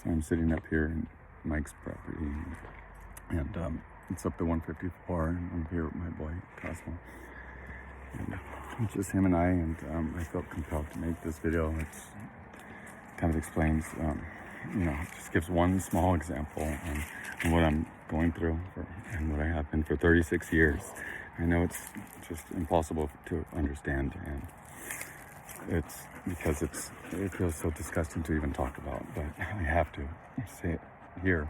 So I'm sitting up here in Mike's property, and it's up to 154, and I'm here with my boy Cosmo. And it's just him and I felt compelled to make this video. It kind of explains, just gives one small example on what I'm going through and what I have been for 36 years. I know it's just impossible to understand, and it's because it feels so disgusting to even talk about, but I have to say it here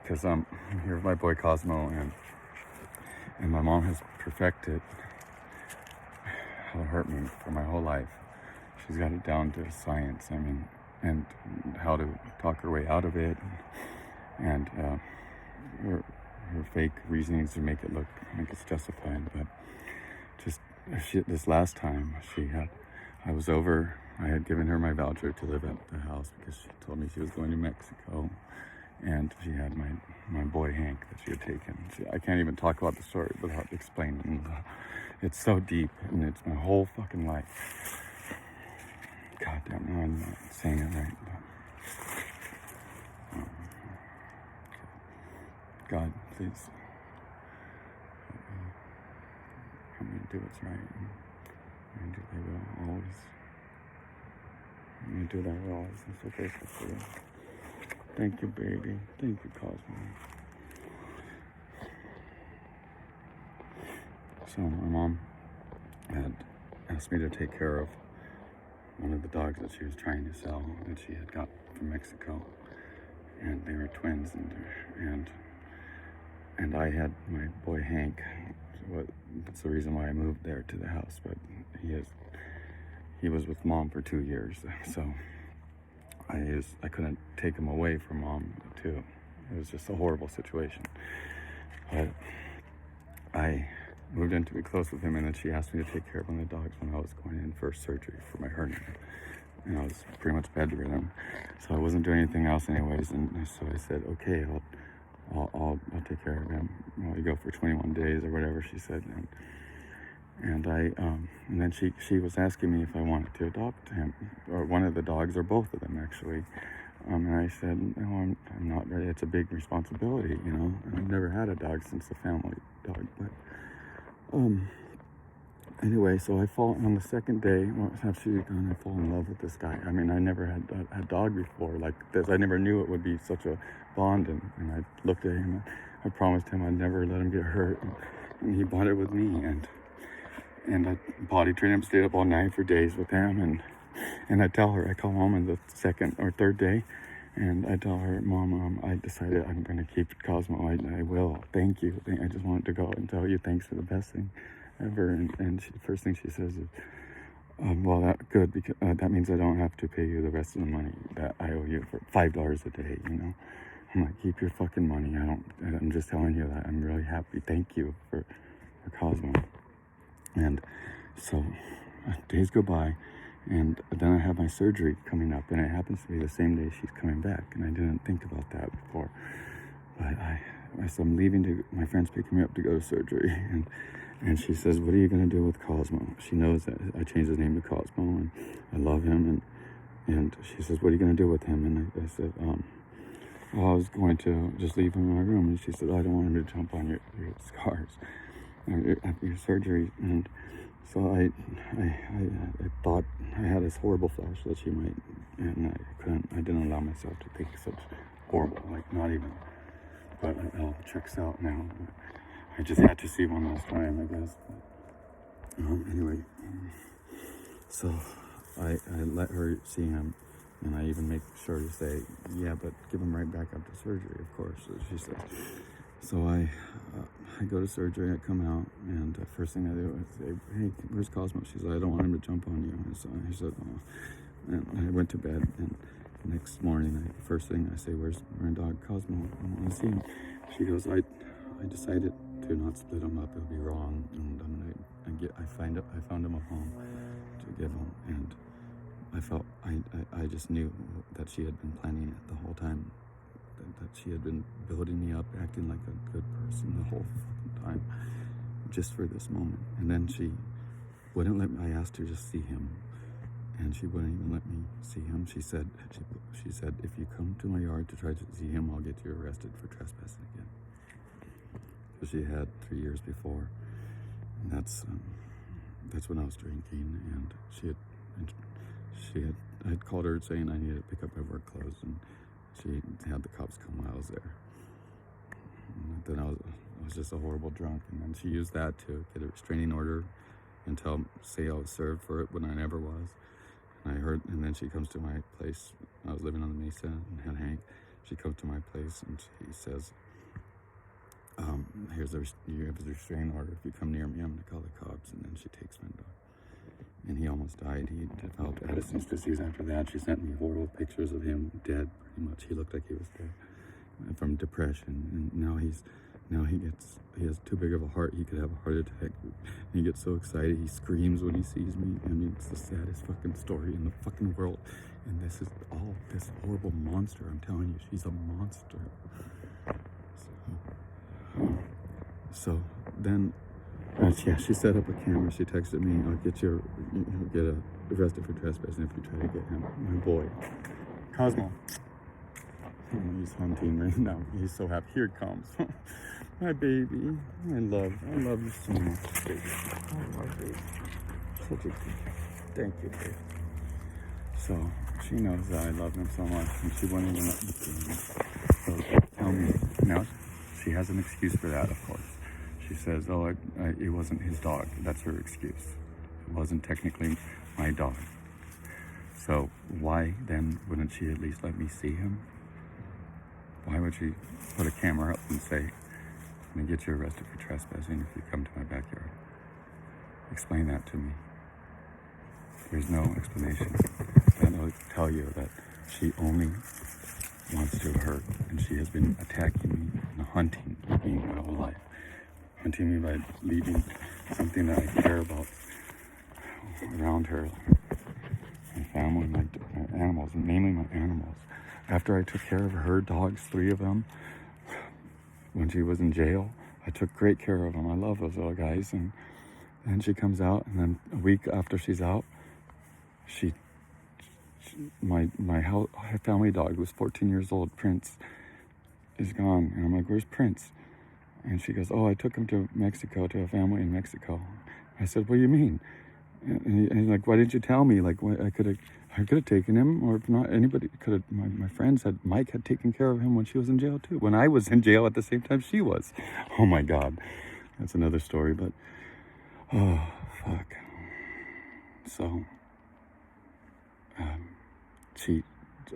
because I'm here with my boy Cosmo, and my mom has perfected how to hurt me for my whole life. She's got it down to science, and how to talk her way out of it, and her fake reasonings to make it's justified. But just this last time I had given her my voucher to live at the house because she told me she was going to Mexico, and she had my boy Hank that she had taken. I can't even talk about the story without explaining. It's so deep, and it's my whole fucking life. God damn, no, I'm not saying it right. But, God, please help me do what's right. And I will always. You do that always. I'm so grateful for you. Thank you, baby. Thank you, Cosmo. So my mom had asked me to take care of one of the dogs that she was trying to sell that she had got from Mexico, and they were twins, and I had my boy Hank. That's the reason why I moved there to the house. But he was with mom for 2 years, so I couldn't take him away from mom too. It was just a horrible situation. But I moved in to be close with him, and then she asked me to take care of one of the dogs when I was going in for surgery for my hernia. And I was pretty much bedridden, so I wasn't doing anything else anyways. And so I said, okay, I'll take care of him. You go for 21 days or whatever she said. And then she was asking me if I wanted to adopt him, or one of the dogs, or both of them actually. And I said, no, I'm not ready. It's a big responsibility, And I've never had a dog since the family dog. But anyway, so I fall on the second day after she's gone. I fall in love with this guy. I never had a dog before like this. I never knew it would be such a bond. And I looked at him. I promised him I'd never let him get hurt. And he bonded with me. And I potty trained him, stayed up all night for days with him, and I tell her, I call home on the second or third day, and I tell her, Mom, I decided I'm going to keep Cosmo. I will. Thank you. I just wanted to go and tell you thanks for the best thing ever. And the first thing she says is, well, that's good, because that means I don't have to pay you the rest of the money that I owe you for $5 a day, I'm like, keep your fucking money. I'm just telling you that I'm really happy. Thank you for Cosmo. And so days go by, and then I have my surgery coming up, and it happens to be the same day she's coming back, and I didn't think about that before. But so I'm leaving my friend's picking me up to go to surgery, and she says, what are you going to do with Cosmo? She knows that I changed his name to Cosmo, and I love him, and she says, what are you going to do with him? And I said, I was going to just leave him in my room. And she said, I don't want him to jump on your scars after your surgery. And so I thought, I had this horrible flash that she might, and I didn't allow myself to think such horrible, not even, but it all checks out now. I just had to see one last time, I guess. Anyway, so I let her see him, and I even make sure to say, yeah, but give him right back after surgery, of course, she said. So I go to surgery, I come out, and the first thing I do is say, hey, where's Cosmo? She said, I don't want him to jump on you. And so I said, oh. And I went to bed, and the next morning, first thing I say, where's my dog Cosmo? I want to see him. She goes, I decided to not split him up. It'll be wrong, and I found him a home to give him. And I just knew that she had been planning it the whole time. That she had been building me up, acting like a good person the whole fucking time, just for this moment. And then she wouldn't let me. I asked her to see him, and she wouldn't even let me see him. She said She said, if you come to my yard to try to see him, I'll get you arrested for trespassing again. So she had 3 years before, and that's when I was drinking, and I had called her saying I needed to pick up my work clothes, and she had the cops come while I was there. And then I was just a horrible drunk, and then she used that to get a restraining order and say I was served for it when I never was. And then she comes to my place. I was living on the Mesa and had Hank. She comes to my place and she says, you have a restraining order. If you come near me, I'm going to call the cops. And then she takes my dog. And he almost died. He developed Addison's disease after that. She sent me horrible pictures of him dead, pretty much. He looked like he was dead from depression. And now he has too big of a heart. He could have a heart attack. And he gets so excited. He screams when he sees me. I mean, it's the saddest fucking story in the fucking world. And this is all this horrible monster. I'm telling you, she's a monster. So then, she set up a camera. She texted me, I'll get arrested for trespassing if you try to get him. My boy, Cosmo. He's hunting right now. He's so happy. Here it comes. My baby. I love you so much, baby. I love you. Such a good. Thank you, baby. So she knows that I love him so much, and she wouldn't even let me see him. So tell me now. She has an excuse for that, of course. She says, "Oh, it wasn't his dog." That's her excuse. It wasn't technically my dog. So why then wouldn't she at least let me see him? Why would she put a camera up and say, "I'm gonna get you arrested for trespassing if you come to my backyard"? Explain that to me. There's no explanation. And I'll tell you that she only wants to hurt, and she has been attacking me and hunting me my whole life. Hunting me by leaving something that I care about around her. My family, my animals, and mainly my animals. After I took care of her dogs, 3 of them, when she was in jail, I took great care of them. I love those little guys. And then she comes out, and then a week after she's out, my family dog was 14 years old, Prince, is gone. And I'm like, "Where's Prince?" And she goes, "Oh, I took him to Mexico, to a family in Mexico." I said, "What do you mean?" And he's like, "Why didn't you tell me? Like, I could have taken him, or if not, anybody could have." My friend said Mike had taken care of him when she was in jail too. When I was in jail at the same time she was. Oh my God, that's another story. But oh fuck. So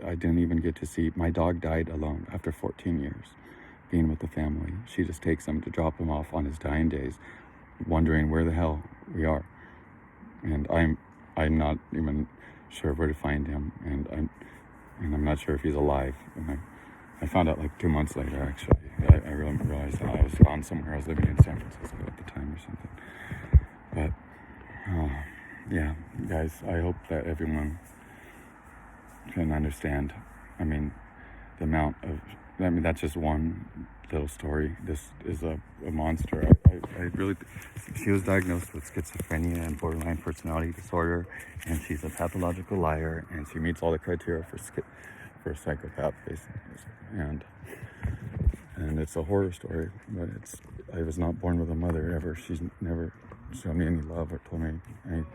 I didn't even get to see. My dog died alone after 14 years being with the family. She just takes him to drop him off on his dying days, wondering where the hell we are. And I'm not even sure where to find him, and I'm not sure if he's alive. And I found out like 2 months later, actually. I really realized that I was gone somewhere. I was living in San Francisco at the time or something. But yeah, guys, I hope that everyone can understand. I mean, the amount of, that's just one little story. This is a monster. I really, she was diagnosed with schizophrenia and borderline personality disorder, and she's a pathological liar, and she meets all the criteria for a psychopath, basically. And it's a horror story, but I was not born with a mother ever. She's never shown me any love or told me anything.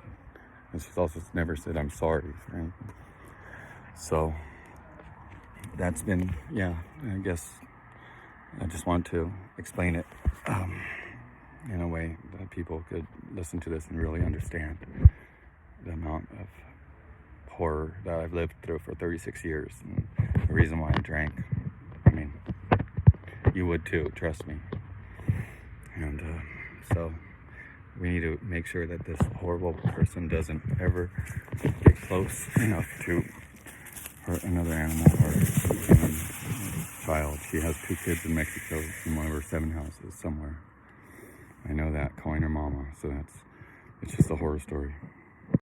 And she's also never said I'm sorry for anything. So that's been, I guess I just want to explain it in a way that people could listen to this and really understand the amount of horror that I've lived through for 36 years. And the reason why I drank, I mean, you would too, trust me. And so we need to make sure that this horrible person doesn't ever get close enough to hurt another animal or human child. She has 2 kids in Mexico in one of her 7 houses somewhere. I know that, calling her mama. So it's just a horror story.